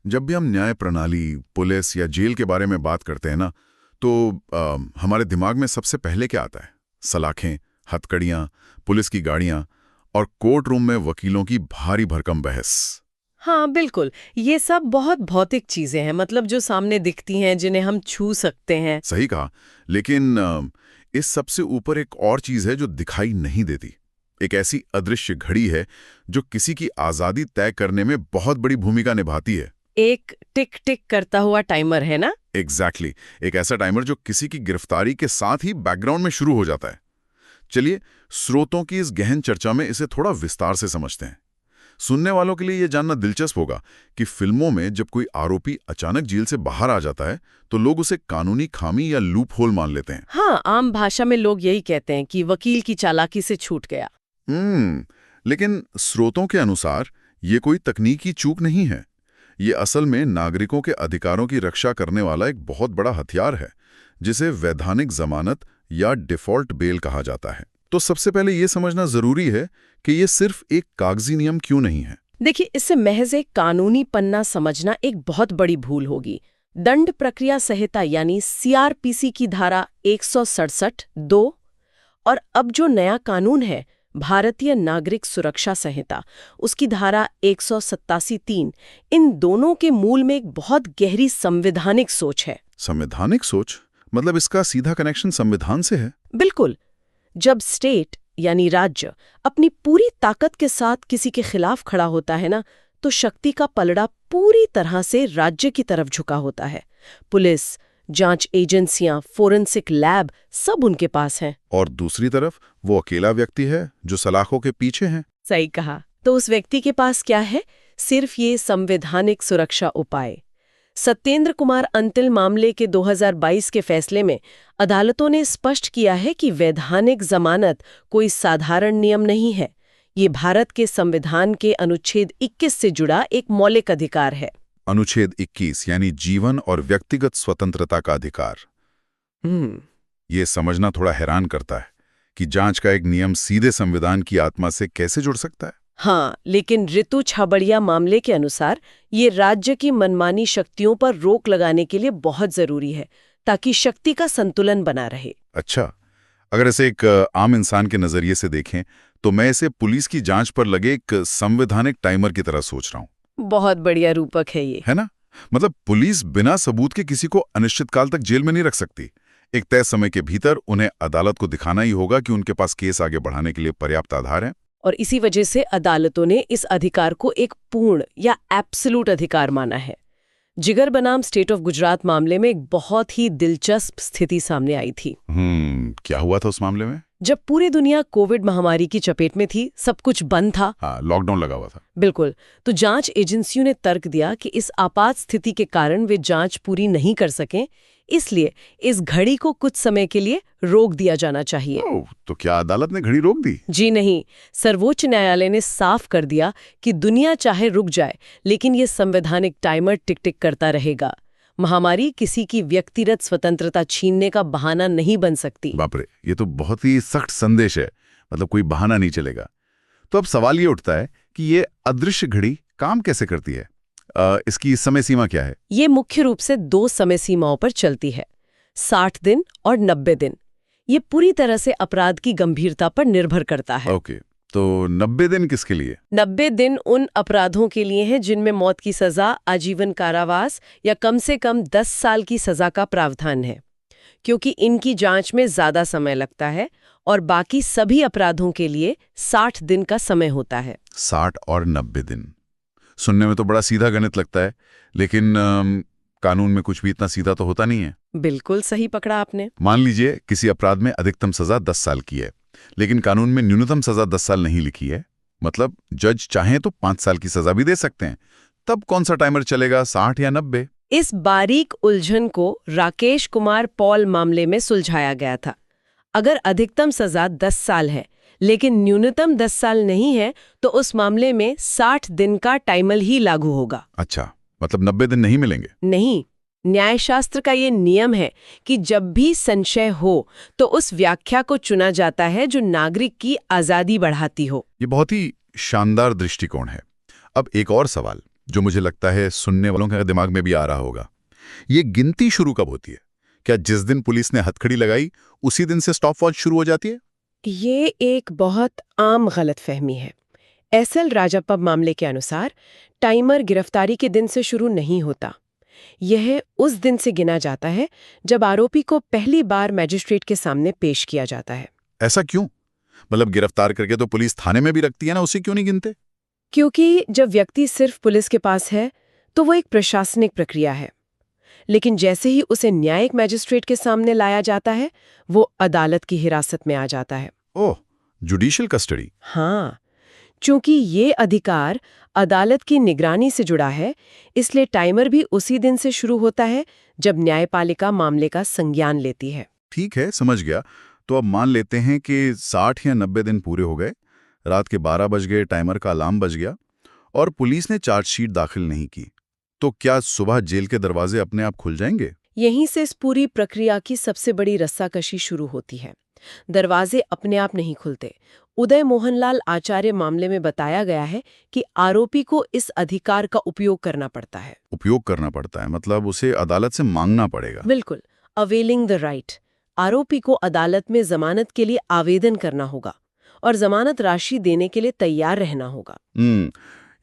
जब भी हम न्याय प्रणाली, पुलिस या जेल के बारे में बात करते हैं ना, तो हमारे दिमाग में सबसे पहले क्या आता है? सलाखें, हथकड़ियां, पुलिस की गाड़ियां और कोर्ट रूम में वकीलों की भारी भरकम बहस। हाँ बिल्कुल, ये सब बहुत भौतिक चीजें हैं, मतलब जो सामने दिखती हैं, जिन्हें हम छू सकते हैं। सही कहा, लेकिन इस सबसे ऊपर एक और चीज है जो दिखाई नहीं देती। एक ऐसी अदृश्य घड़ी है जो किसी की आजादी तय करने में बहुत बड़ी भूमिका निभाती है। एक टिक टिक करता हुआ टाइमर है ना? एग्जैक्टली एक ऐसा टाइमर जो किसी की गिरफ्तारी के साथ ही बैकग्राउंड में शुरू हो जाता है। चलिए, स्रोतों की इस गहन चर्चा में इसे थोड़ा विस्तार से समझते हैं। सुनने वालों के लिए यह जानना दिलचस्प होगा कि फिल्मों में जब कोई आरोपी अचानक जेल से बाहर आ जाता है तो लोग उसे कानूनी खामी या लूप होल मान लेते हैं। हाँ, आम भाषा में लोग यही कहते हैं कि वकील की चालाकी से छूट गया। लेकिन स्रोतों के अनुसार ये कोई तकनीकी चूक नहीं है। ये असल में नागरिकों के अधिकारों की रक्षा करने वाला एक बहुत बड़ा हथियार है, जिसे वैधानिक जमानत या डिफॉल्ट बेल कहा जाता है। तो सबसे पहले ये समझना जरूरी है कि ये सिर्फ एक कागजी नियम क्यों नहीं है। देखिए, इससे महज एक कानूनी पन्ना समझना एक बहुत बड़ी भूल होगी। दंड प्रक्रिया संहिता यानी सीआरपीसी की धारा 167(2) और अब जो नया कानून है, भारतीय नागरिक सुरक्षा संहिता, उसकी धारा 187(3), इन दोनों के मूल में एक बहुत गहरी संवैधानिक सोच है। संवैधानिक सोच? मतलब इसका सीधा कनेक्शन संविधान से है? बिल्कुल। जब स्टेट यानी राज्य अपनी पूरी ताकत के साथ किसी के खिलाफ खड़ा होता है ना, तो शक्ति का पलड़ा पूरी तरह से राज्य की तरफ झुका होता है। पुलिस, जांच एजेंसियां, फोरेंसिक लैब सब उनके पास हैं। और दूसरी तरफ वो अकेला व्यक्ति है जो सलाखों के पीछे है। सही कहा। तो उस व्यक्ति के पास क्या है? सिर्फ ये संवैधानिक सुरक्षा उपाय। सत्येंद्र कुमार अंतिल मामले के 2022 के फैसले में अदालतों ने स्पष्ट किया है कि वैधानिक जमानत कोई साधारण नियम नहीं है। ये भारत के संविधान के अनुच्छेद 21 से जुड़ा एक मौलिक अधिकार है। अनुच्छेद 21 यानी जीवन और व्यक्तिगत स्वतंत्रता का अधिकार। ये समझना थोड़ा हैरान करता है कि जांच का एक नियम सीधे संविधान की आत्मा से कैसे जुड़ सकता है। हाँ, लेकिन ऋतु छाबड़िया मामले के अनुसार ये राज्य की मनमानी शक्तियों पर रोक लगाने के लिए बहुत जरूरी है, ताकि शक्ति का संतुलन बना रहे। अच्छा, अगर इसे एक आम इंसान के नजरिए से देखें तो मैं इसे पुलिस की जांच पर लगे एक संवैधानिक टाइमर की तरह सोच रहा हूँ। बहुत बढ़िया रूपक है ये, है ना? मतलब पुलिस बिना सबूत के किसी को अनिश्चितकाल तक जेल में नहीं रख सकती। एक तय समय के भीतर उन्हें अदालत को दिखाना ही होगा कि उनके पास केस आगे बढ़ाने के लिए पर्याप्त आधार है। और इसी वजह से अदालतों ने इस अधिकार को एक पूर्ण या एब्सोल्यूट अधिकार माना है। जिगर बनाम स्टेट ऑफ गुजरात मामले में एक बहुत ही दिलचस्प स्थिति सामने आई थी। क्या हुआ था उस मामले में? जब पूरी दुनिया कोविड महामारी की चपेट में थी, सब कुछ बंद था। हाँ, लॉकडाउन लगा हुआ था। बिल्कुल। तो जांच एजेंसियों ने तर्क दिया कि इस आपात स्थिति के कारण वे जांच पूरी नहीं कर सकें, इसलिए इस घड़ी को कुछ समय के लिए रोक दिया जाना चाहिए। तो क्या अदालत ने घड़ी रोक दी? जी नहीं, सर्वोच्च न्यायालय ने साफ कर दिया कि दुनिया चाहे रुक जाए, लेकिन ये संवैधानिक टाइमर टिक टिक करता रहेगा। महामारी किसी की व्यक्तिगत स्वतंत्रता छीनने का बहाना नहीं बन सकती। बाप रे, ये तो बहुत ही सख्त संदेश है। मतलब कोई बहाना नहीं चलेगा। तो अब सवाल ये उठता है कि ये अदृश्य घड़ी काम कैसे करती है? इसकी समय सीमा क्या है? ये मुख्य रूप से 2 समय सीमाओं पर चलती है, 60 दिन और 90 दिन। ये पूरी तरह से अपराध की गंभीरता पर निर्भर करता है। ओके, तो 90 दिन किसके लिए? 90 दिन उन अपराधों के लिए हैं जिनमें मौत की सजा, आजीवन कारावास या कम से कम 10 साल की सजा का प्रावधान है, क्योंकि इनकी जांच में ज्यादा समय लगता है। और बाकी सभी अपराधों के लिए 60 दिन का समय होता है। 60 और 90 दिन सुनने में तो बड़ा सीधा गणित लगता है, लेकिन कानून में कुछ भी इतना सीधा तो होता नहीं है। बिल्कुल सही पकड़ा आपने। मान लीजिए किसी अपराध में अधिकतम सजा 10 साल की है, लेकिन कानून में न्यूनतम सजा 10 साल नहीं लिखी है। मतलब जज चाहें तो 5 साल की सजा भी दे सकते हैं। तब कौन सा टाइमर चलेगा, 60 या 90? इस बारीक उलझन को राकेश कुमार पॉल मामले में सुलझाया गया था। अगर अधिकतम सजा 10 साल है लेकिन न्यूनतम 10 साल नहीं है, तो उस मामले में 60 दिन का टाइमर ही लागू होगा। अच्छा, मतलब 90 दिन नहीं मिलेंगे? नहीं, न्यायशास्त्र का ये नियम है कि जब भी संशय हो तो उस व्याख्या को चुना जाता है जो नागरिक की आजादी बढ़ाती हो। ये बहुत ही शानदार दृष्टिकोण है। अब एक और सवाल, जो मुझे लगता है सुनने वालों के दिमाग में भी आ रहा होगा। ये गिनती शुरू कब होती है? क्या जिस दिन पुलिस ने हथकड़ी लगाई उसी दिन से स्टॉपवॉच शुरू हो जाती है? ये एक बहुत आम गलतफहमी है। एसएल राजप्पा मामले के अनुसार टाइमर गिरफ्तारी के दिन से शुरू नहीं होता। यह उस दिन से गिना जाता है जब आरोपी को पहली बार मजिस्ट्रेट के सामने पेश किया जाता है। ऐसा क्यों? मतलब गिरफ्तार करके तो पुलिस थाने में भी रखती है ना, उसे क्यों नहीं गिनते? क्योंकि जब व्यक्ति सिर्फ पुलिस के पास है तो वो एक प्रशासनिक प्रक्रिया है, लेकिन जैसे ही उसे न्यायिक मजिस्ट्रेट के सामने लाया जाता है वो अदालत की हिरासत में आ जाता है। ओह, जुडिशियल कस्टडी। हाँ, चूंकि ये अधिकार अदालत की निगरानी से जुड़ा है, इसलिए टाइमर भी उसी दिन से शुरू होता है जब न्यायपालिका मामले का संज्ञान लेती है। ठीक है, समझ गया। तो अब मान लेते हैं कि 60 या 90 दिन पूरे हो गए, रात के 12 बज गए, टाइमर का अलार्म बज गया और पुलिस ने चार्जशीट दाखिल नहीं की, तो क्या सुबह जेल के दरवाजे अपने आप खुल जाएंगे? यहीं से इस पूरी प्रक्रिया की सबसे बड़ी रस्साकशी शुरू होती है। दरवाजे अपने आप नहीं खुलते। उदय मोहनलाल आचार्य मामले में बताया गया है कि आरोपी को इस अधिकार का उपयोग करना पड़ता है। उपयोग करना पड़ता है मतलब उसे अदालत से मांगना पड़ेगा? बिल्कुल, अवेलिंग द राइट। आरोपी को अदालत में जमानत के लिए आवेदन करना होगा और जमानत राशि देने के लिए तैयार रहना होगा।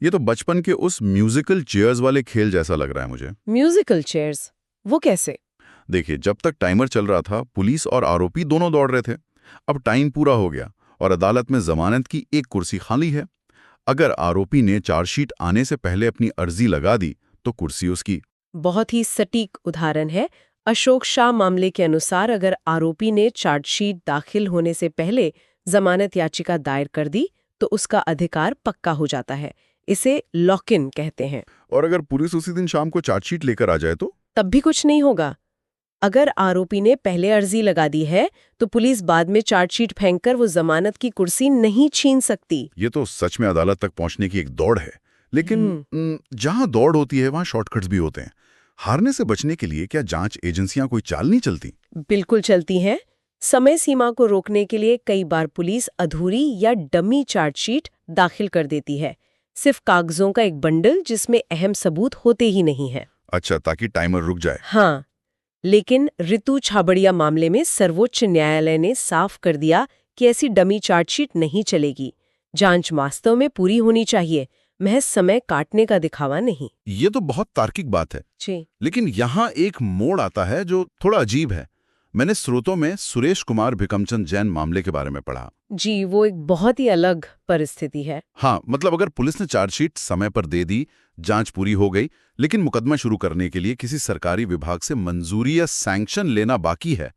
ये तो बचपन के उस म्यूजिकल चेयर्स वाले खेल जैसा लग रहा है मुझे। Musical chairs? वो कैसे? देखिए, जब तक टाइमर चल रहा था पुलिस और आरोपी दोनों दौड़ रहे थे। अब टाइम पूरा हो गया और अदालत में जमानत की एक कुर्सी खाली है। अगर आरोपी ने चार्जशीट आने से पहले अपनी अर्जी लगा दी तो कुर्सी उसकी। बहुत ही सटीक उदाहरण है। अशोक शाह मामले के अनुसार अगर आरोपी ने चार्जशीट दाखिल होने से पहले जमानत याचिका दायर कर दी तो उसका अधिकार पक्का हो जाता है। इसे लॉक इन कहते हैं। और अगर पुलिस उसी दिन शाम को चार्जशीट लेकर आ जाए तो? तब भी कुछ नहीं होगा। अगर आरोपी ने पहले अर्जी लगा दी है तो पुलिस बाद में चार्जशीट फेंककर वो जमानत की कुर्सी नहीं छीन सकती। ये तो सच में अदालत तक पहुंचने की एक दौड़ है। लेकिन जहां दौड़ होती है वहां शॉर्टकट्स भी होते हैं। हारने से बचने के लिए क्या जांच एजेंसियां कोई चाल नहीं चलती? बिल्कुल चलती हैं। समय सीमा को रोकने के लिए कई बार पुलिस अधूरी या डमी चार्जशीट दाखिल कर देती है, सिर्फ कागजों का एक बंडल जिसमें अहम सबूत होते ही नहीं है। अच्छा, ताकि टाइमर रुक जाए। हाँ, लेकिन रितु छाबड़िया मामले में सर्वोच्च न्यायालय ने साफ कर दिया कि ऐसी डमी चार्जशीट नहीं चलेगी। जांच वास्तव में पूरी होनी चाहिए, महज समय काटने का दिखावा नहीं। ये तो बहुत तार्किक बात है। जी। लेकिन यहाँ एक मोड़ आता है जो थोड़ा अजीब है। मैंने स्रोतों में सुरेश कुमार भिकमचंद जैन मामले के बारे में पढ़ा। जी, वो एक बहुत ही अलग परिस्थिति है। हाँ, मतलब अगर पुलिस ने चार्जशीट समय पर दे दी, जांच पूरी हो गई, लेकिन मुकदमा शुरू करने के लिए किसी सरकारी विभाग से मंजूरी या सैंक्शन लेना बाकी है,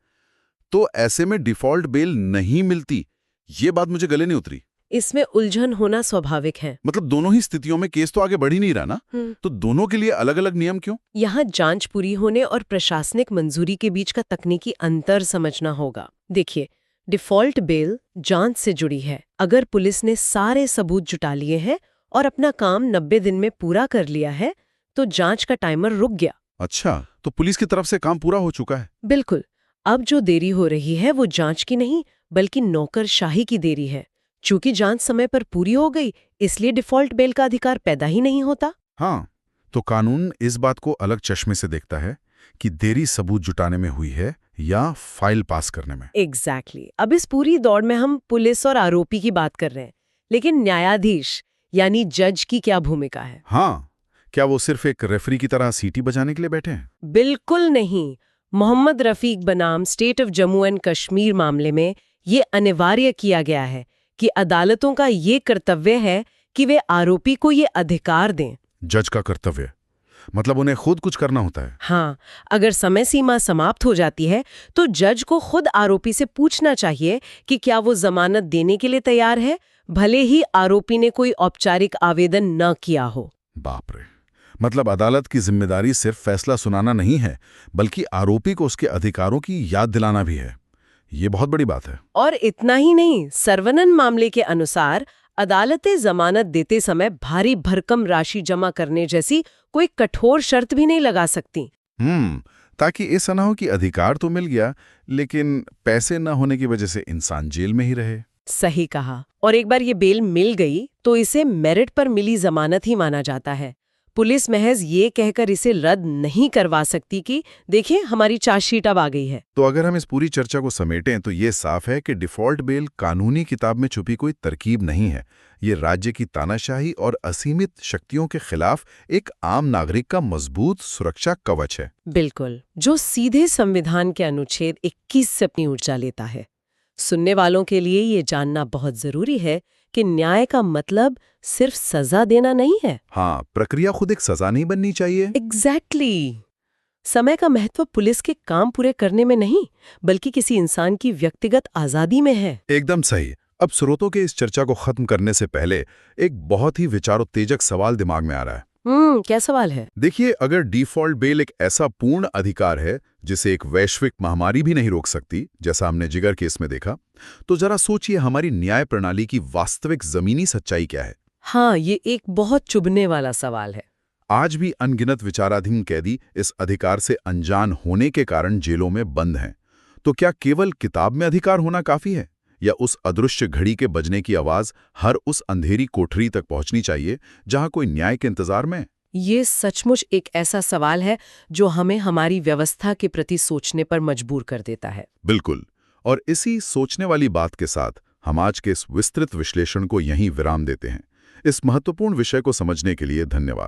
तो ऐसे में डिफॉल्ट बेल नहीं मिलती। ये बात मुझे गले नहीं उतरी। इसमें उलझन होना स्वाभाविक है। मतलब दोनों ही स्थितियों में केस तो आगे बढ़ ही नहीं रहा ना, तो दोनों के लिए अलग अलग नियम क्यों? यहाँ जांच पूरी होने और प्रशासनिक मंजूरी के बीच का तकनीकी अंतर समझना होगा। देखिए, डिफॉल्ट बेल जांच से जुड़ी है। अगर पुलिस ने सारे सबूत जुटा लिए हैं और अपना काम 90 दिन में पूरा कर लिया है तो जांच का टाइमर रुक गया। अच्छा, तो पुलिस की तरफ से काम पूरा हो चुका है? बिल्कुल। अब जो देरी हो रही है वो जांच की नहीं बल्कि नौकरशाही की देरी है। चूंकि जांच समय पर पूरी हो गई, इसलिए डिफॉल्ट बेल का अधिकार पैदा ही नहीं होता। हाँ, तो कानून इस बात को अलग चश्मे से देखता है कि देरी सबूत जुटाने में हुई है या फाइल पास करने में। एग्जैक्टली। अब इस पूरी दौड़ में हम पुलिस और आरोपी की बात कर रहे हैं, लेकिन न्यायाधीश यानी जज की क्या भूमिका है? हाँ, क्या वो सिर्फ एक रेफरी की तरह सीटी बजाने के लिए बैठे हैं? बिल्कुल नहीं। मोहम्मद रफीक बनाम state of Jammu and Kashmir मामले में ये अनिवार्य किया गया है कि अदालतों का ये कर्तव्य है कि वे आरोपी को ये अधिकार दें। जज का कर्तव्य मतलब उन्हें खुद कुछ करना होता है? हाँ, अगर समय सीमा समाप्त हो जाती है तो जज को खुद आरोपी से पूछना चाहिए कि क्या वो जमानत देने के लिए तैयार है, भले ही आरोपी ने कोई औपचारिक आवेदन न किया हो। बाप रे, मतलब अदालत की जिम्मेदारी सिर्फ फैसला सुनाना नहीं है बल्कि आरोपी को उसके अधिकारों की याद दिलाना भी है। ये बहुत बड़ी बात है। और इतना ही नहीं, सर्वनन मामले के अनुसार अदालतें जमानत देते समय भारी भरकम राशि जमा करने जैसी कोई कठोर शर्त भी नहीं लगा सकती। ताकि ऐसा ना हो कि अधिकार तो मिल गया लेकिन पैसे न होने की वजह से इंसान जेल में ही रहे। सही कहा। और एक बार ये बेल मिल गई तो इसे मेरिट पर मिली जमानत ही माना जाता है। पुलिस महज ये कहकर इसे रद्द नहीं करवा सकती कि देखिए हमारी चार्जशीट अब आ गई है। तो अगर हम इस पूरी चर्चा को समेटें तो ये साफ है कि डिफ़ॉल्ट बेल कानूनी किताब में छुपी कोई तरकीब नहीं है। ये राज्य की तानाशाही और असीमित शक्तियों के खिलाफ एक आम नागरिक का मजबूत सुरक्षा कवच है। बिल्कुल, जो सीधे संविधान के अनुच्छेद 21 से अपनी ऊर्जा लेता है। सुनने वालों के लिए ये जानना बहुत जरूरी है कि न्याय का मतलब सिर्फ सजा देना नहीं है। हाँ, प्रक्रिया खुद एक सजा नहीं बननी चाहिए। एग्जैक्टली। समय का महत्व पुलिस के काम पूरे करने में नहीं, बल्कि किसी इंसान की व्यक्तिगत आजादी में है। एकदम सही। अब स्रोतों के इस चर्चा को खत्म करने से पहले एक बहुत ही विचारोत्तेजक सवाल दिमाग में आ रहा है। क्या सवाल है? देखिए, अगर डिफ़ॉल्ट बेल एक ऐसा पूर्ण अधिकार है जिसे एक वैश्विक महामारी भी नहीं रोक सकती, जैसा हमने जिगर केस में देखा, तो जरा सोचिए हमारी न्याय प्रणाली की वास्तविक जमीनी सच्चाई क्या है। हाँ, ये एक बहुत चुभने वाला सवाल है। आज भी अनगिनत विचाराधीन कैदी इस अधिकार से अनजान होने के कारण जेलों में बंद हैं। तो क्या केवल किताब में अधिकार होना काफी है, या उस अदृश्य घड़ी के बजने की आवाज हर उस अंधेरी कोठरी तक पहुंचनी चाहिए जहां कोई न्याय के इंतजार में है? ये सचमुच एक ऐसा सवाल है जो हमें हमारी व्यवस्था के प्रति सोचने पर मजबूर कर देता है। बिल्कुल। और इसी सोचने वाली बात के साथ हम आज के इस विस्तृत विश्लेषण को यहीं विराम देते हैं। इस महत्वपूर्ण विषय को समझने के लिए धन्यवाद।